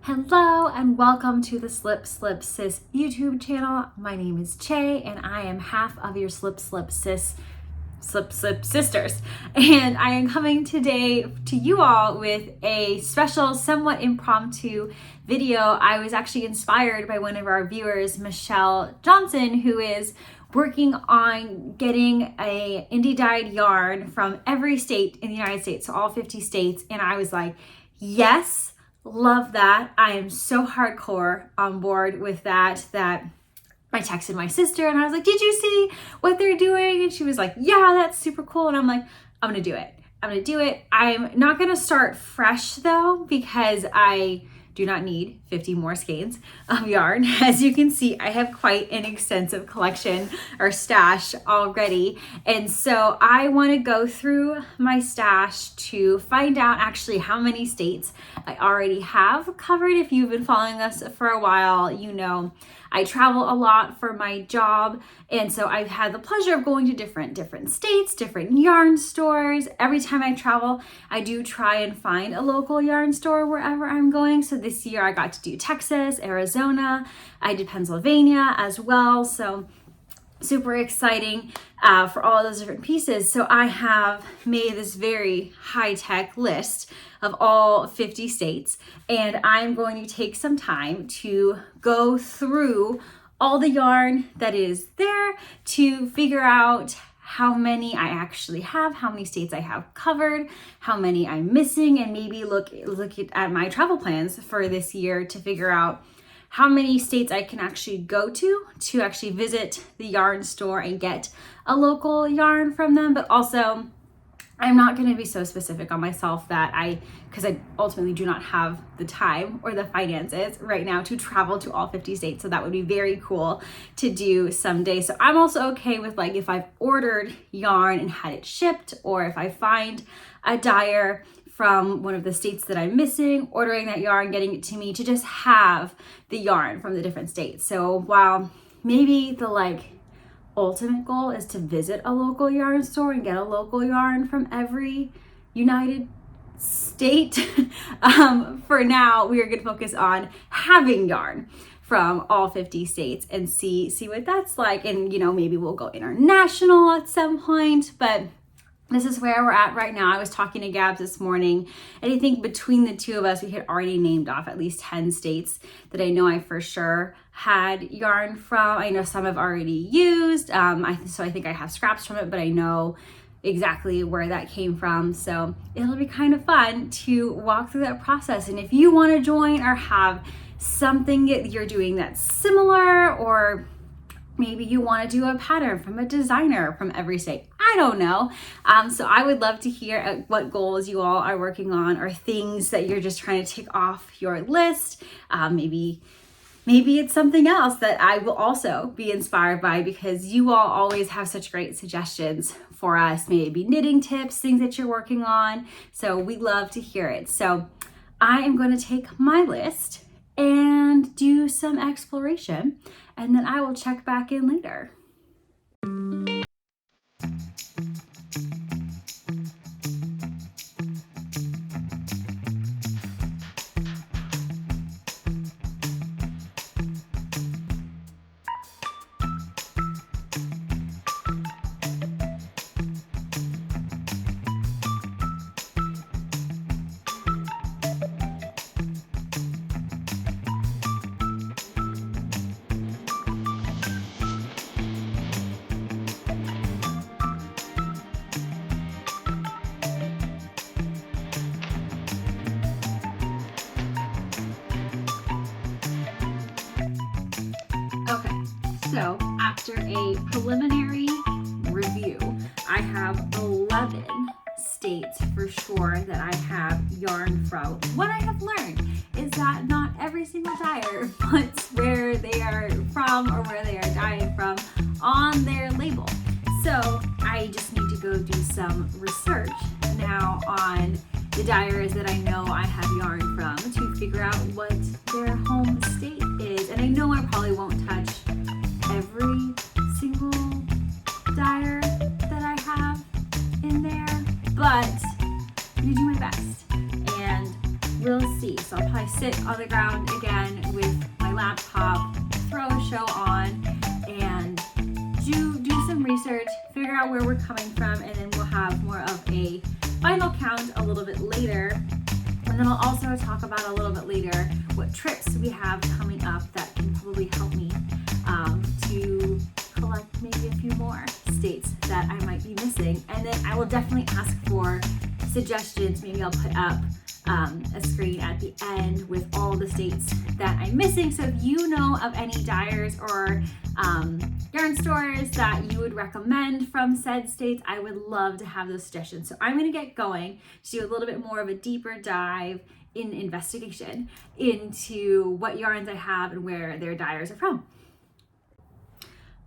Hello and welcome to the Slip Slip Sis YouTube channel. My name is Che and I am half of your Slip Slip Sis sisters. And I am coming today to you all with a special, somewhat impromptu video. I was actually inspired by one of our viewers, Michele Johnson, who is working on getting a indie dyed yarn from every state in the United States, so all 50 states. And I was like, yes, love that. I am so hardcore on board with that I texted my sister and I was like, did you see what they're doing? And she was like, yeah, that's super cool. And I'm like, I'm gonna do it. I'm not gonna start fresh though, because I do not need 50 more skeins of yarn. As you can see, I have quite an extensive collection or stash already. And so I wanna go through my stash to find out actually how many states I already have covered. If you've been following us for a while, you know I travel a lot for my job. And so I've had the pleasure of going to different states, different yarn stores. Every time I travel, I do try and find a local yarn store wherever I'm going. So this year I got to do Texas, Arizona, I did Pennsylvania as well. So super exciting for all those different pieces. So I have made this very high-tech list of all 50 states, and I'm going to take some time to go through all the yarn that is there to figure out how many I actually have, how many states I have covered, how many I'm missing, and maybe look at my travel plans for this year to figure out how many states I can actually go to actually visit the yarn store and get a local yarn from them. But also, I'm not going to be so specific on myself because I ultimately do not have the time or the finances right now to travel to all 50 states. So that would be very cool to do someday. So I'm also okay with, like, if I've ordered yarn and had it shipped, or if I find a dyer from one of the states that I'm missing, ordering that yarn, getting it to me, to just have the yarn from the different states. So while maybe the ultimate goal is to visit a local yarn store and get a local yarn from every United State, for now we are going to focus on having yarn from all 50 states and see what that's like. And maybe we'll go international at some point, but this is where we're at right now. I was talking to Gabs this morning, and I think between the two of us, we had already named off at least 10 states that I know I for sure had yarn from. I know some I've already used, so I think I have scraps from it, but I know exactly where that came from. So it'll be kind of fun to walk through that process. And if you want to join or have something that you're doing that's similar, or maybe you want to do a pattern from a designer from every state, I don't know. So I would love to hear what goals you all are working on, or things that you're just trying to tick off your list. Maybe it's something else that I will also be inspired by, because you all always have such great suggestions for us. Maybe knitting tips, things that you're working on. So we'd love to hear it. So I am going to take my list and do some exploration, and then I will check back in later. So after a preliminary review, I have 11 states for sure that I have yarn from. What I have learned is that not every single dyer puts where they are from or where they are dyeing from on their label. So I just need to go do some research now on the dyers that I know I have yarn from to figure out what their home state is. And I know I probably won't touch every single dyer that I have in there, but I'm gonna do my best and we'll see. So I'll I sit on the ground again with my laptop, throw a show on, and do some research, figure out where we're coming from, and then we'll have more of a final count a little bit later. And then I'll also talk about a little bit later what trips we have coming up that can probably help me to collect maybe a few more states that I might be missing. And then I will definitely ask for suggestions. Maybe I'll put up a screen at the end with all the states that I'm missing. So if you know of any dyers or yarn stores that you would recommend from said states, I would love to have those suggestions. So I'm going to get going to do a little bit more of a deeper dive in investigation into what yarns I have and where their dyers are from.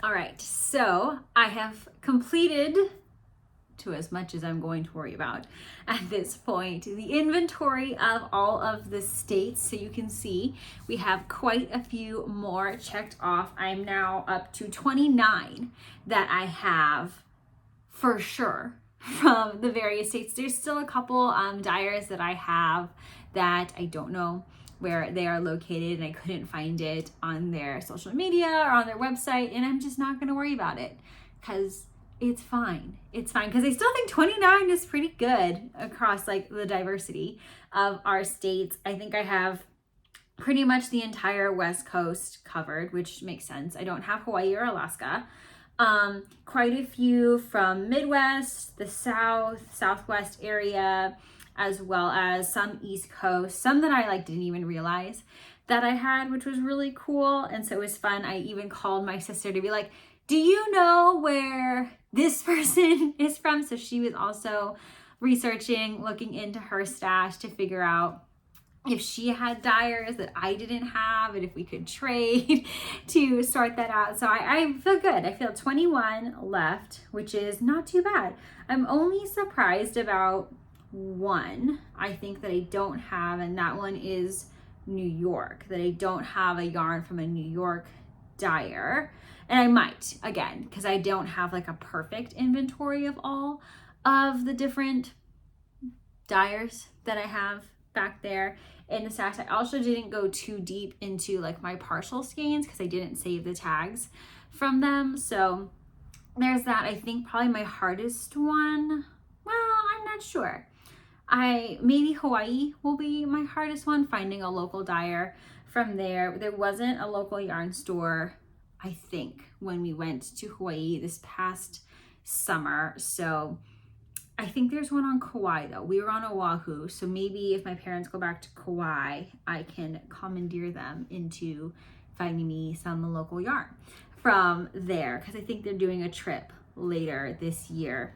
All right, so I have completed, to as much as I'm going to worry about at this point, the inventory of all of the states. So you can see we have quite a few more checked off. I'm now up to 29 that I have for sure from the various states. There's still a couple dyers that I have that I don't know where they are located, and I couldn't find it on their social media or on their website, and I'm just not going to worry about it because it's fine. It's fine because I still think 29 is pretty good across like the diversity of our states. I think I have pretty much the entire West Coast covered, which makes sense. I don't have Hawaii or Alaska. Quite a few from Midwest, the South, Southwest area, as well as some East Coast, some that I like didn't even realize that I had, which was really cool. And so it was fun. I even called my sister to be like, do you know where this person is from? So she was also researching, looking into her stash to figure out if she had dyers that I didn't have and if we could trade to sort that out. So I feel good. I feel 21 left, which is not too bad. I'm only surprised about one, I think, that I don't have, and that one is New York, that I don't have a yarn from a New York dyer. And I might, again, because I don't have like a perfect inventory of all of the different dyers that I have back there in the stash. I also didn't go too deep into like my partial skeins because I didn't save the tags from them. So there's that. I think probably my hardest one, well, I'm not sure. Maybe Hawaii will be my hardest one, finding a local dyer from there. There wasn't a local yarn store, I think, when we went to Hawaii this past summer. So I think there's one on Kauai though. We were on Oahu, so maybe if my parents go back to Kauai, I can commandeer them into finding me some local yarn from there, because I think they're doing a trip later this year.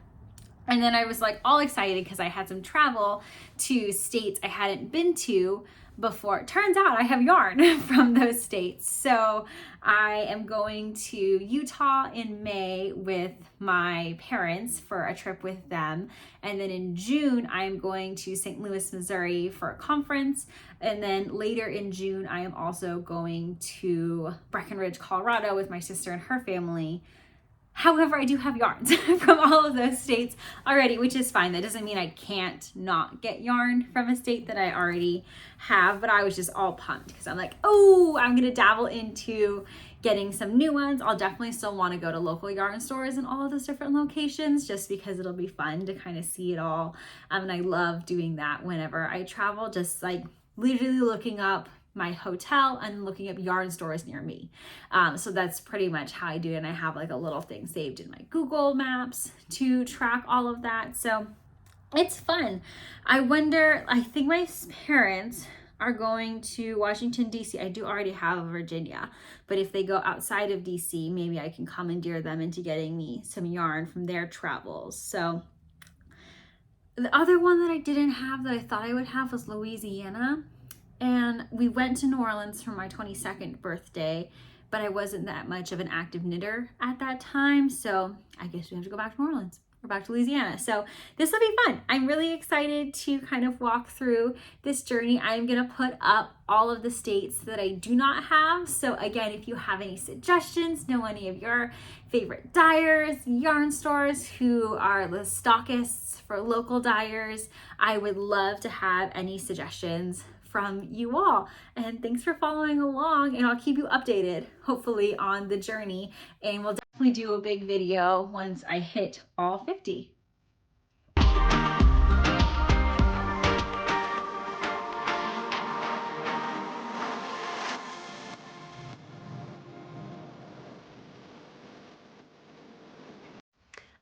And then I was like all excited because I had some travel to states I hadn't been to before. It turns out I have yarn from those states. So I am going to Utah in May with my parents for a trip with them. And then in June, I'm going to St. Louis, Missouri for a conference. And then later in June, I am also going to Breckenridge, Colorado with my sister and her family. However, I do have yarns from all of those states already, which is fine. That doesn't mean I can't not get yarn from a state that I already have, but I was just all pumped because I'm like, oh, I'm gonna dabble into getting some new ones. I'll definitely still want to go to local yarn stores in all of those different locations just because it'll be fun to kind of see it all. And I love doing that whenever I travel, just like literally looking up my hotel and looking up yarn stores near me. So that's pretty much how I do it. And I have like a little thing saved in my Google Maps to track all of that. So it's fun. I wonder, I think my parents are going to Washington, D.C. I do already have Virginia, but if they go outside of D.C., maybe I can commandeer them into getting me some yarn from their travels. So the other one that I didn't have that I thought I would have was Louisiana. And we went to New Orleans for my 22nd birthday, but I wasn't that much of an active knitter at that time. So I guess we have to go back to New Orleans or back to Louisiana. So this will be fun. I'm really excited to kind of walk through this journey. I'm going to put up all of the states that I do not have. So again, if you have any suggestions, know any of your favorite dyers, yarn stores who are the stockists for local dyers, I would love to have any suggestions from you all. And thanks for following along, and I'll keep you updated, hopefully, on the journey. And we'll definitely do a big video once I hit all 50.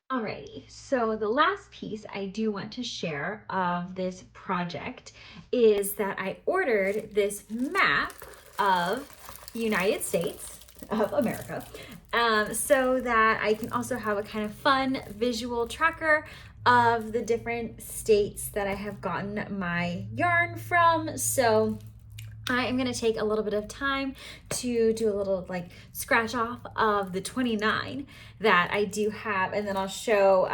Alrighty, so the last piece I do want to share of this project is that I ordered this map of the United States of America, so that I can also have a kind of fun visual tracker of the different states that I have gotten my yarn from. So I am going to take a little bit of time to do a little like scratch off of the 29 that I do have, and then I'll show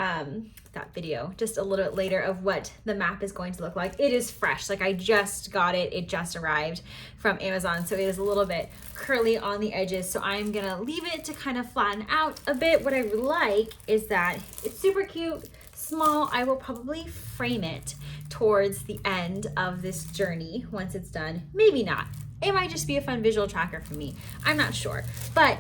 that video just a little bit later of what the map is going to look like. It is fresh, like I just got it, it just arrived from Amazon, so it is a little bit curly on the edges, so I'm gonna leave it to kind of flatten out a bit. What I like is that it's super cute, small. I will probably frame it towards the end of this journey once it's done. Maybe not. It might just be a fun visual tracker for me. I'm not sure. But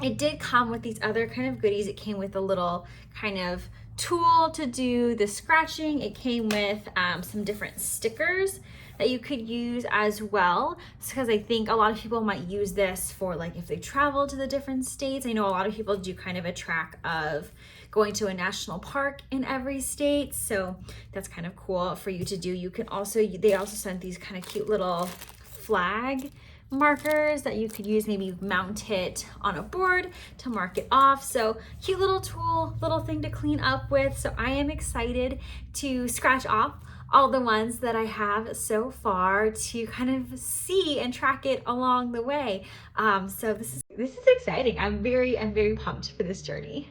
it did come with these other kind of goodies. It came with a little kind of tool to do the scratching. It came with some different stickers that you could use as well, because I think a lot of people might use this for like if they travel to the different states. I know a lot of people do kind of a track of going to a national park in every state, so that's kind of cool for you to do. You can also, they also sent these kind of cute little flag markers that you could use, maybe mount it on a board to mark it off. So cute little tool, little thing to clean up with. So I am excited to scratch off all the ones that I have so far to kind of see and track it along the way. So this is exciting. I'm very pumped for this journey.